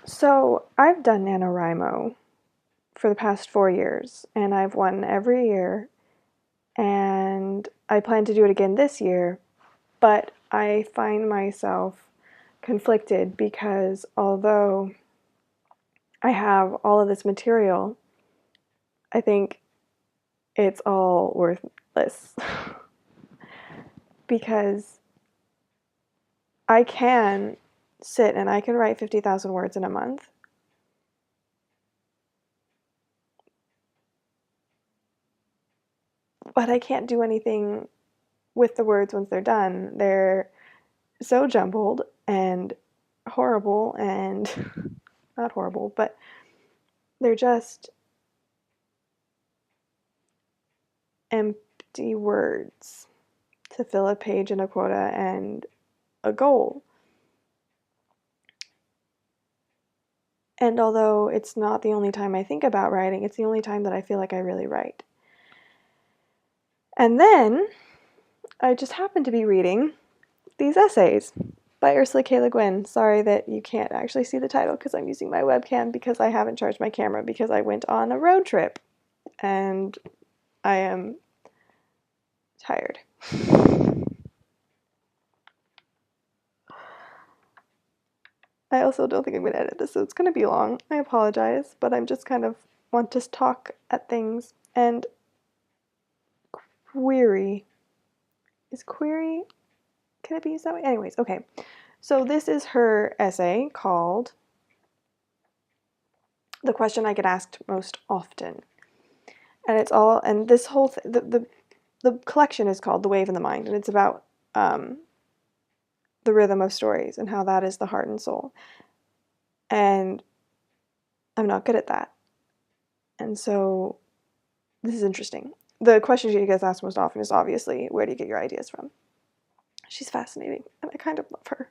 So I've done NaNoWriMo for the past 4 years, and I've won every year, and I plan to do it again this year, but I find myself conflicted because although I have all of this material, I think it's all worthless because I can sit and I can write 50,000 words in a month. But I can't do anything with the words once they're done. They're so jumbled and horrible and not horrible, but they're just empty words to fill a page and a quota and a goal. And although it's not the only time I think about writing, it's the only time that I feel like I really write. And then I just happened to be reading these essays by Ursula K. Le Guin. Sorry that you can't actually see the title because I'm using my webcam because I haven't charged my camera because I went on a road trip and I am tired. I also don't think I'm going to edit this, so it's going to be long. I apologize, but I'm just kind of want to talk at things. And query. Is query? Can it be used that way? Anyways, okay. So this is her essay called The Question I Get Asked Most Often. And it's all, and this whole, the collection is called The Wave in the Mind, and it's about the rhythm of stories and how that is the heart and soul. And I'm not good at that. And so this is interesting. The question she gets asked most often is obviously, where do you get your ideas from? She's fascinating, and I kind of love her.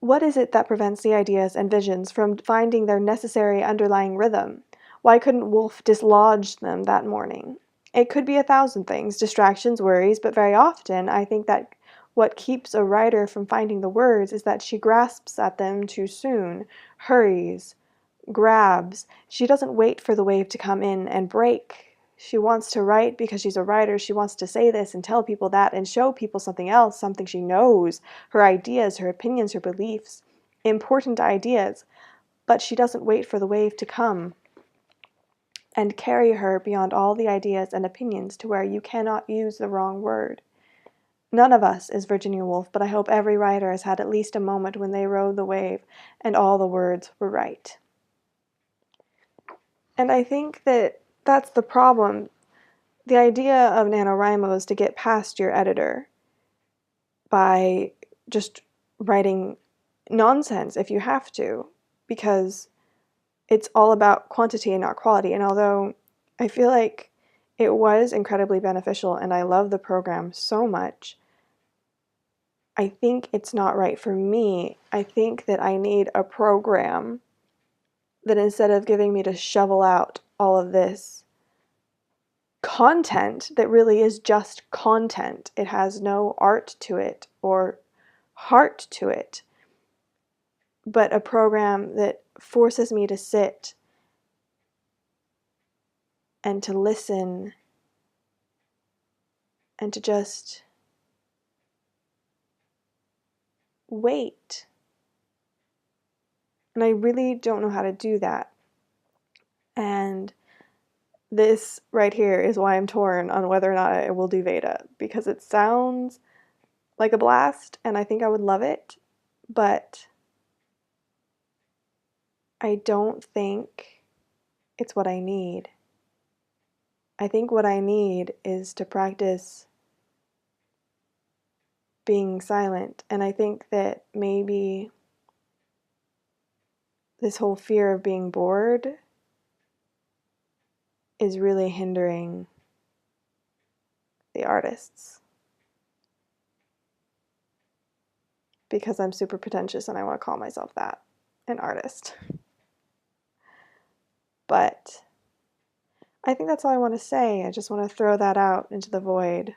What is it that prevents the ideas and visions from finding their necessary underlying rhythm? Why couldn't Wolf dislodge them that morning? It could be 1,000 things, distractions, worries, but very often I think that what keeps a writer from finding the words is that she grasps at them too soon, hurries, grabs. She doesn't wait for the wave to come in and break. She wants to write because she's a writer. She wants to say this and tell people that and show people something else, something she knows, her ideas, her opinions, her beliefs, important ideas. But she doesn't wait for the wave to come and carry her beyond all the ideas and opinions to where you cannot use the wrong word. None of us is Virginia Woolf, but I hope every writer has had at least a moment when they rode the wave and all the words were right. And I think that that's the problem. The idea of NaNoWriMo is to get past your editor by just writing nonsense if you have to, because it's all about quantity and not quality. And although I feel like it was incredibly beneficial and I love the program so much, I think it's not right for me. I think that I need a program that instead of giving me to shovel out all of this content that really is just content, it has no art to it or heart to it, but a program that forces me to sit and to listen and to just wait. And I really don't know how to do that. And this right here is why I'm torn on whether or not I will do VEDA, because it sounds like a blast and I think I would love it, but I don't think it's what I need. I think what I need is to practice being silent, and I think that maybe this whole fear of being bored is really hindering the artists, because I'm super pretentious and I want to call myself that, an artist. But I think that's all I want to say. I just want to throw that out into the void,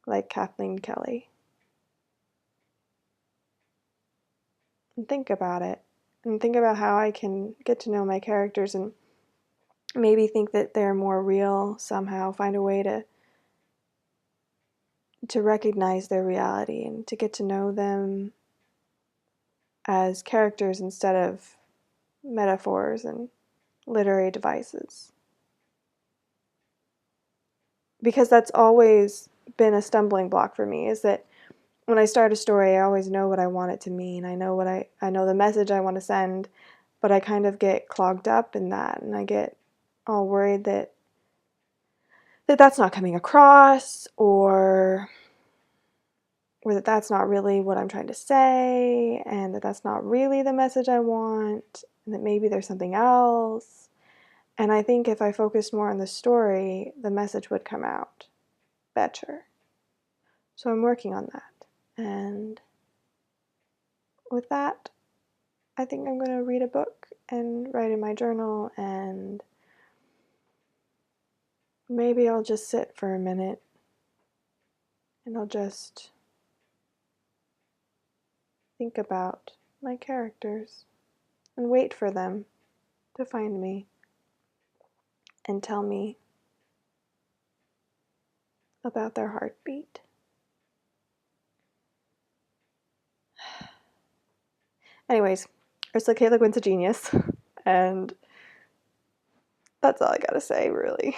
like Kathleen Kelly. And think about it. and think about how I can get to know my characters and maybe think that they're more real somehow, find a way to recognize their reality and to get to know them as characters instead of metaphors and literary devices. Because that's always been a stumbling block for me, is that when I start a story, I always know what I want it to mean. I know I know the message I want to send, but I kind of get clogged up in that, and I get all worried that that's not coming across, or that that's not really what I'm trying to say, and that that's not really the message I want, and that maybe there's something else. And I think if I focused more on the story, the message would come out better. So I'm working on that. And with that, I think I'm going to read a book and write in my journal, and maybe I'll just sit for a minute and I'll just think about my characters and wait for them to find me and tell me about their heartbeat. Anyways, Ursula K. Le Guin's a genius, and that's all I gotta say, really.